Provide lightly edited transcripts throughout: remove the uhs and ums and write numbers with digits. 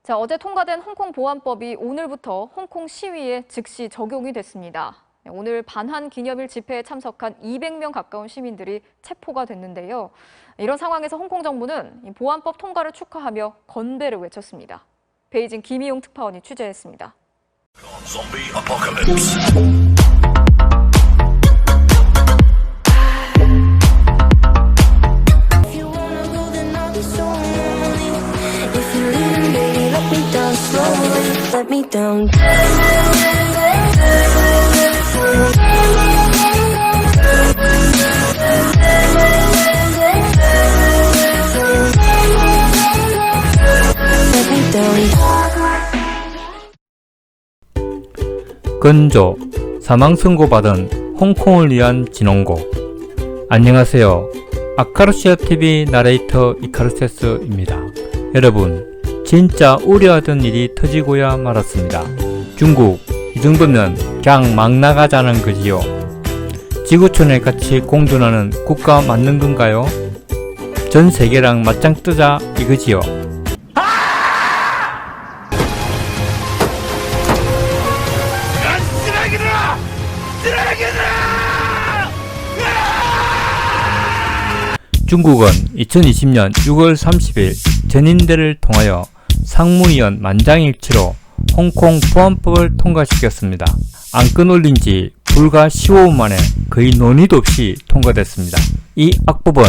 자, 어제 통과된 홍콩 보안법이 오늘부터 홍콩 시위에 즉시 적용이 됐습니다. 오늘 반환 기념일 집회에 참석한 200명 가까운 시민들이 체포가 됐는데요. 이런 상황에서 홍콩 정부는 보안법 통과를 축하하며 건배를 외쳤습니다. 베이징 김희용 특파원이 취재했습니다. Let me down. 근조, 사망 선고받은 홍콩을 위한 진원고. 안녕하세요. 아카루시아TV 나레이터 이카루세스입니다. 여러분, 진짜 우려하던 일이 터지고야 말았습니다. 중국, 이 정도면 그냥 막 나가자는 거지요. 지구촌에 같이 공존하는 국가 맞는 건가요? 전 세계랑 맞짱 뜨자 이거지요. 중국은 2020년 6월 30일 전인대를 통하여 상무위원 만장일치로 홍콩 보안법을 통과시켰습니다. 안건 올린 지 불과 15분 만에 거의 논의도 없이 통과됐습니다. 이 악법은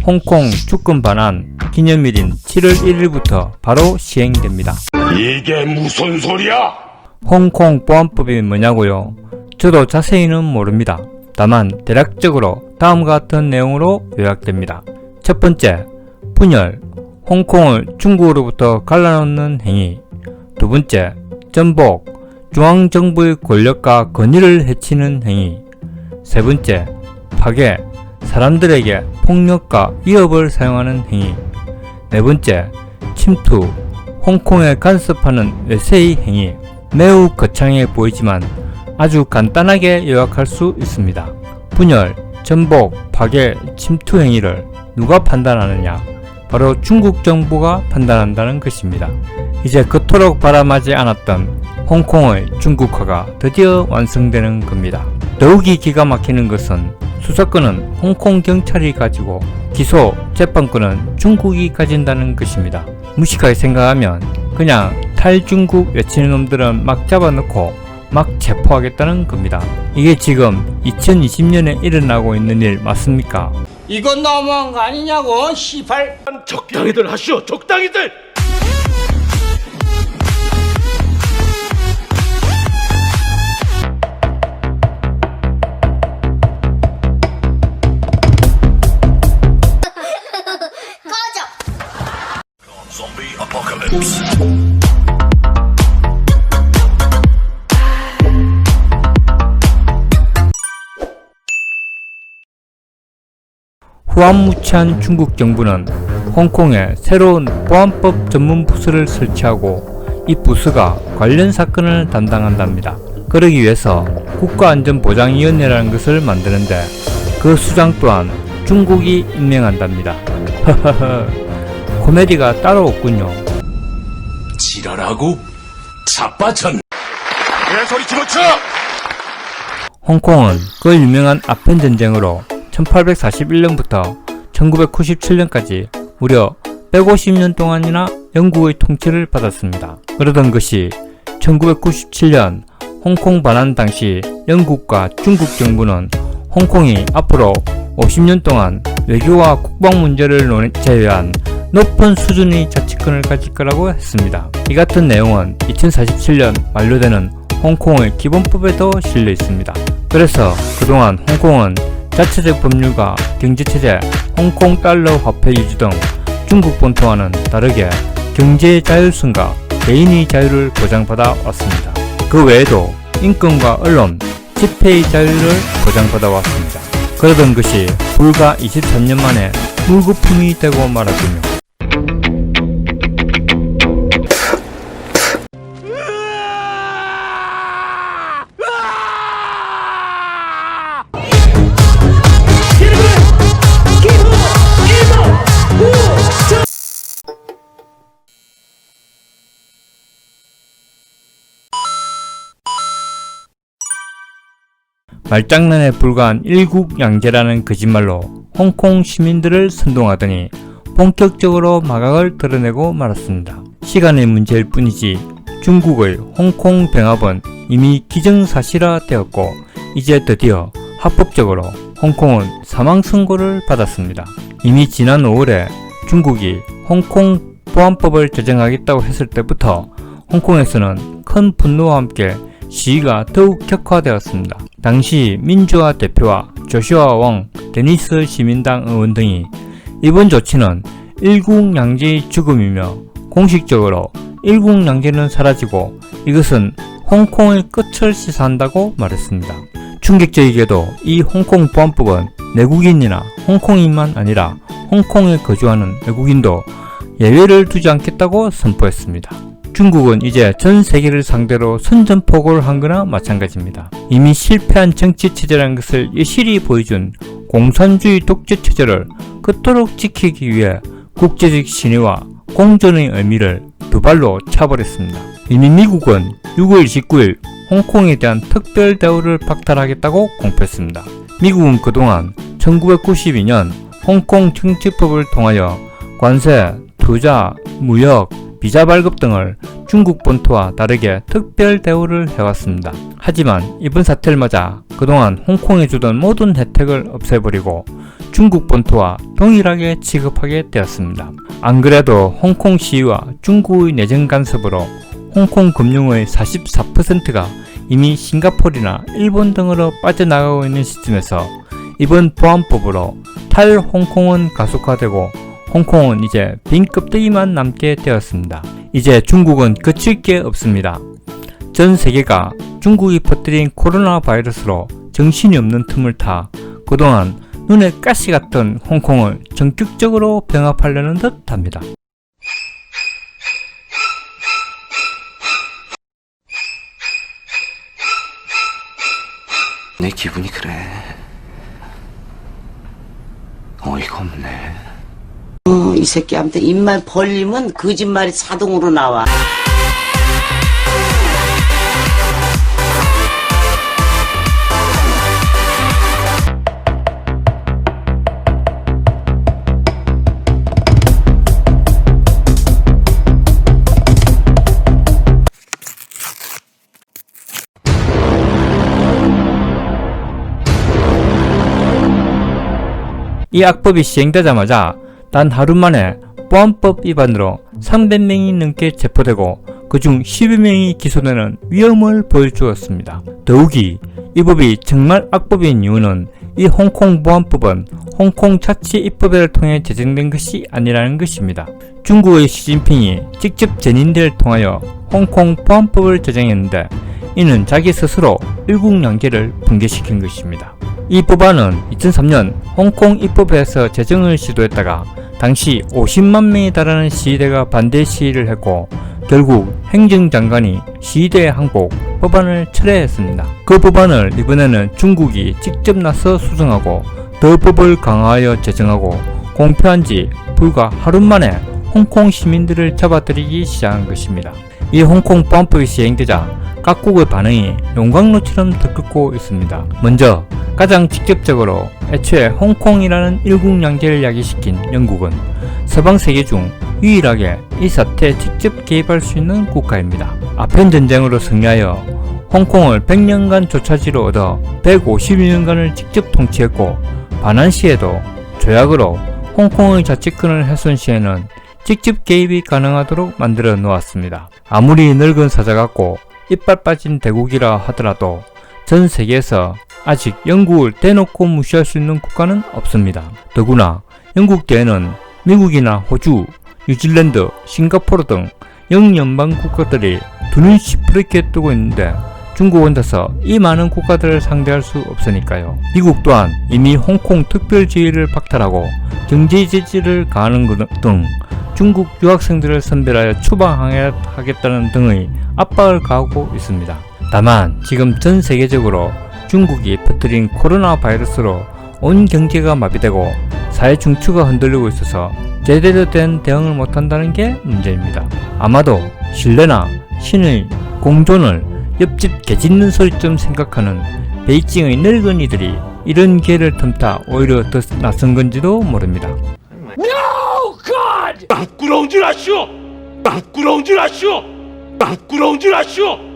홍콩 주권 반환 기념일인 7월 1일부터 바로 시행됩니다. 이게 무슨 소리야? 홍콩 보안법이 뭐냐고요? 저도 자세히는 모릅니다. 다만 대략적으로 다음과 같은 내용으로 요약됩니다. 첫 번째, 분열, 홍콩을 중국으로부터 갈라놓는 행위. 두 번째, 전복, 중앙정부의 권력과 권위를 해치는 행위. 세 번째, 파괴, 사람들에게 폭력과 위협을 사용하는 행위. 네 번째, 침투, 홍콩에 간섭하는 외세의 행위. 매우 거창해 보이지만 아주 간단하게 요약할 수 있습니다. 분열, 전복, 파괴, 침투 행위를 누가 판단하느냐? 바로 중국 정부가 판단한다는 것입니다. 이제 그토록 바람하지 않았던 홍콩의 중국화가 드디어 완성되는 겁니다. 더욱이 기가 막히는 것은 수사권은 홍콩 경찰이 가지고 기소, 재판권은 중국이 가진다는 것입니다. 무식하게 생각하면 그냥 탈중국 외치는 놈들은 막 잡아놓고 막 체포하겠다는 겁니다. 이게 지금 2020년에 일어나고 있는 일 맞습니까? 이건 너무한 거 아니냐고, 시발. 적당히들 하시오, 적당히들! 후안무치한 중국 정부는 홍콩에 새로운 보안법 전문 부서를 설치하고 이 부서가 관련 사건을 담당한답니다. 그러기 위해서 국가안전보장위원회라는 것을 만드는데 그 수장 또한 중국이 임명한답니다. 코미디가 따로 없군요. 지랄하고 자빠천. 내 소리 집어쳐! 홍콩은 그 유명한 아편 전쟁으로 1841년부터 1997년까지 무려 150년 동안이나 영국의 통치를 받았습니다. 그러던 것이 1997년 홍콩 반환 당시 영국과 중국 정부는 홍콩이 앞으로 50년 동안 외교와 국방 문제를 제외한 높은 수준의 자치권을 가질 거라고 했습니다. 이 같은 내용은 2047년 만료되는 홍콩의 기본법에도 실려 있습니다. 그래서 그동안 홍콩은 자체적 법률과 경제체제, 홍콩 달러 화폐 유지 등 중국 본토와는 다르게 경제의 자율성과 개인의 자유를 보장받아 왔습니다. 그 외에도 인권과 언론, 집회의 자유를 보장받아 왔습니다. 그러던 것이 불과 23년 만에 물거품이 되고 말았군요. 말장난에 불과한 일국양제라는 거짓말로 홍콩 시민들을 선동하더니 본격적으로 마각을 드러내고 말았습니다. 시간의 문제일 뿐이지 중국의 홍콩 병합은 이미 기정사실화되었고 이제 드디어 합법적으로 홍콩은 사망 선고를 받았습니다. 이미 지난 5월에 중국이 홍콩 보안법을 제정하겠다고 했을 때부터 홍콩에서는 큰 분노와 함께 시위가 더욱 격화되었습니다. 당시 민주화 대표와 조슈아 왕, 데니스 시민당 의원 등이 이번 조치는 일국양제의 죽음이며 공식적으로 일국양제는 사라지고 이것은 홍콩의 끝을 시사한다고 말했습니다. 충격적이게도 이 홍콩 보안법은 내국인이나 홍콩인만 아니라 홍콩에 거주하는 외국인도 예외를 두지 않겠다고 선포했습니다. 중국은 이제 전 세계를 상대로 선전포고를 한 거나 마찬가지입니다. 이미 실패한 정치체제라는 것을 여실히 보여준 공산주의 독재체제를 그토록 지키기 위해 국제적 신의와 공존의 의미를 두 발로 차버렸습니다. 이미 미국은 6월 19일 홍콩에 대한 특별 대우를 박탈하겠다고 공표했습니다. 미국은 그동안 1992년 홍콩 정치법을 통하여 관세, 투자, 무역, 비자 발급 등을 중국 본토와 다르게 특별 대우를 해왔습니다. 하지만 이번 사태를 맞아 그동안 홍콩에 주던 모든 혜택을 없애버리고 중국 본토와 동일하게 취급하게 되었습니다. 안 그래도 홍콩 시위와 중국의 내정 간섭으로 홍콩 금융의 44%가 이미 싱가포르나 일본 등으로 빠져나가고 있는 시점에서 이번 보안법으로 탈홍콩은 가속화되고 홍콩은 이제 빈 껍데기만 남게 되었습니다. 이제 중국은 그칠 게 없습니다. 전 세계가 중국이 퍼뜨린 코로나 바이러스로 정신이 없는 틈을 타 그동안 눈에 가시 같던 홍콩을 전격적으로 병합하려는 듯 합니다. 내 기분이 그래. 어이가 없네. 이 새끼한테 입만 벌리면 거짓말이 자동으로 나와. 이 악법이 시행되자마자 단 하루 만에 보안법 위반으로 300명이 넘게 체포되고 그중 10여 명이 기소되는 위험을 보여주었습니다. 더욱이 이 법이 정말 악법인 이유는 이 홍콩 보안법은 홍콩 자치 입법회를 통해 제정된 것이 아니라는 것입니다. 중국의 시진핑이 직접 전인대를 통하여 홍콩 보안법을 제정했는데 이는 자기 스스로 일국양제를 붕괴시킨 것입니다. 이 법안은 2003년 홍콩 입법회에서 제정을 시도했다가 당시 50만 명에 달하는 시위대가 반대 시위를 했고 결국 행정장관이 시위대에 항복 법안을 철회했습니다. 그 법안을 이번에는 중국이 직접 나서 수정하고 더 법을 강화하여 제정하고 공표한 지 불과 하루 만에 홍콩 시민들을 잡아들이기 시작한 것입니다. 이 홍콩 보안법이 시행되자 각국의 반응이 용광로처럼 들끓고 있습니다. 먼저 가장 직접적으로 애초에 홍콩이라는 일국양제를 야기시킨 영국은 서방 세계 중 유일하게 이 사태에 직접 개입할 수 있는 국가입니다. 아편 전쟁으로 승리하여 홍콩을 100년간 조차지로 얻어 150년간을 직접 통치했고 반환 시에도 조약으로 홍콩의 자치권을 훼손 시에는 직접 개입이 가능하도록 만들어 놓았습니다. 아무리 늙은 사자 같고 이빨 빠진 대국이라 하더라도 전 세계에서 아직 영국을 대놓고 무시할 수 있는 국가는 없습니다. 더구나 영국계에는 미국이나 호주, 뉴질랜드, 싱가포르 등 영연방 국가들이 두 눈 시퍼렇게 뜨고 있는데 중국 혼자서 이 많은 국가들을 상대할 수 없으니까요. 미국 또한 이미 홍콩 특별지위를 박탈하고 경제 제재를 가하는 등 중국 유학생들을 선별하여 추방하겠다는 등의 압박을 가하고 있습니다. 다만 지금 전 세계적으로 중국이 퍼뜨린 코로나 바이러스로 온 경제가 마비되고 사회 중추가 흔들리고 있어서 제대로 된 대응을 못한다는 게 문제입니다. 아마도 신뢰나 신의 공존을 옆집 개 짖는 소리쯤 생각하는 베이징의 늙은이들이 이런 기회를 틈타 오히려 더 낯선 건지도 모릅니다. 부끄러운 줄 아시오. 부끄러운 줄 아시오. 부끄러운 줄 아시오.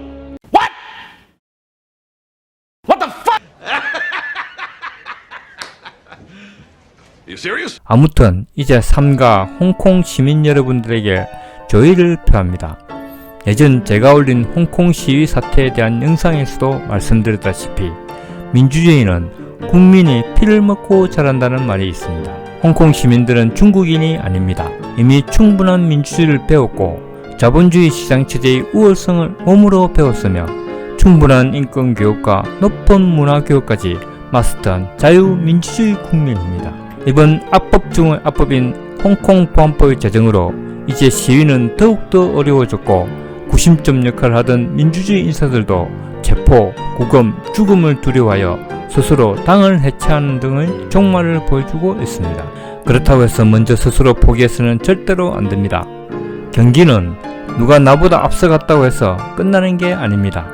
You serious? 아무튼 이제 삼가 홍콩 시민 여러분들에게 조의를 표합니다. 예전 제가 올린 홍콩 시위 사태에 대한 영상에서도 말씀드렸다시피 민주주의는 국민이 피를 먹고 자란다는 말이 있습니다. 홍콩 시민들은 중국인이 아닙니다. 이미 충분한 민주주의를 배웠고 자본주의 시장체제의 우월성을 몸으로 배웠으며 충분한 인권교육과 높은 문화교육까지 마스터한 자유민주주의 국민입니다. 이번 악법 중의 악법인 홍콩 보안법의 제정으로 이제 시위는 더욱더 어려워졌고 구심점 역할을 하던 민주주의 인사들도 체포, 구금, 죽음을 두려워하여 스스로 당을 해체하는 등의 종말을 보여주고 있습니다. 그렇다고 해서 먼저 스스로 포기해서는 절대로 안됩니다. 경기는 누가 나보다 앞서갔다고 해서 끝나는 게 아닙니다.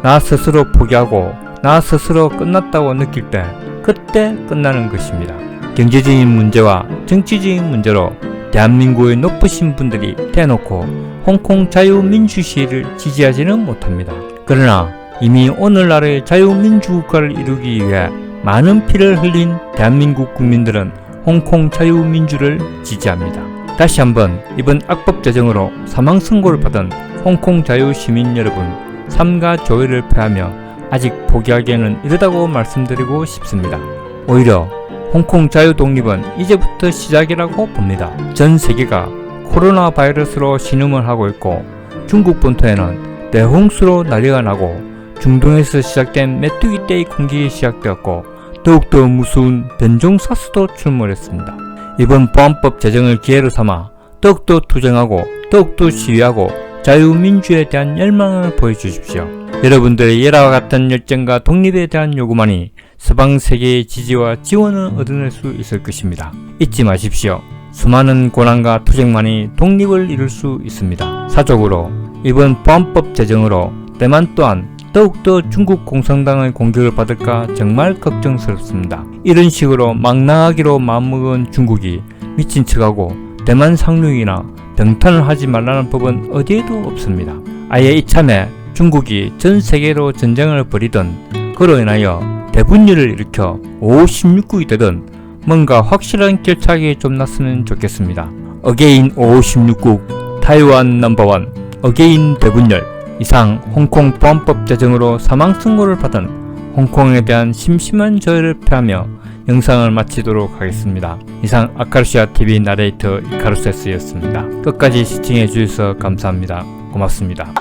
나 스스로 포기하고 나 스스로 끝났다고 느낄 때 그때 끝나는 것입니다. 경제적인 문제와 정치적인 문제로 대한민국의 높으신 분들이 대놓고 홍콩 자유민주시위를 지지하지는 못합니다. 그러나 이미 오늘날의 자유민주국가를 이루기 위해 많은 피를 흘린 대한민국 국민들은 홍콩 자유민주를 지지합니다. 다시 한번 이번 악법 제정으로 사망선고를 받은 홍콩 자유시민 여러분, 삼가 조의를 표하며 아직 포기하기에는 이르다고 말씀드리고 싶습니다. 오히려 홍콩 자유 독립은 이제부터 시작이라고 봅니다. 전 세계가 코로나 바이러스로 신음을 하고 있고 중국 본토에는 대홍수로 난리가 나고 중동에서 시작된 메뚜기 떼의 공격이 시작되었고 더욱더 무서운 변종 사스도 출몰했습니다. 이번 보안법 제정을 기회로 삼아 더욱더 투쟁하고 더욱더 시위하고 자유민주에 대한 열망을 보여주십시오. 여러분들의 예라와 같은 열정과 독립에 대한 요구만이 서방 세계의 지지와 지원을 얻어낼 수 있을 것입니다. 잊지 마십시오. 수많은 고난과 투쟁만이 독립을 이룰 수 있습니다. 사적으로 이번 보안법 제정으로 대만 또한 더욱더 중국 공산당의 공격을 받을까 정말 걱정스럽습니다. 이런 식으로 막 나가기로 마음먹은 중국이 미친 척하고 대만 상륙이나 병탄을 하지 말라는 법은 어디에도 없습니다. 아예 이참에 중국이 전 세계로 전쟁을 벌이든 그로 인하여 대분열을 일으켜 5.16국이 되든 뭔가 확실한 결착이 좀 났으면 좋겠습니다. 어게인 5.16국, 타이완 넘버원, 어게인 대분열. 이상 홍콩 보안법 제정으로 사망선고를 받은 홍콩에 대한 심심한 조의를 표하며 영상을 마치도록 하겠습니다. 이상 아카루시아TV 나레이터 이카루세스였습니다. 끝까지 시청해 주셔서 감사합니다. 고맙습니다.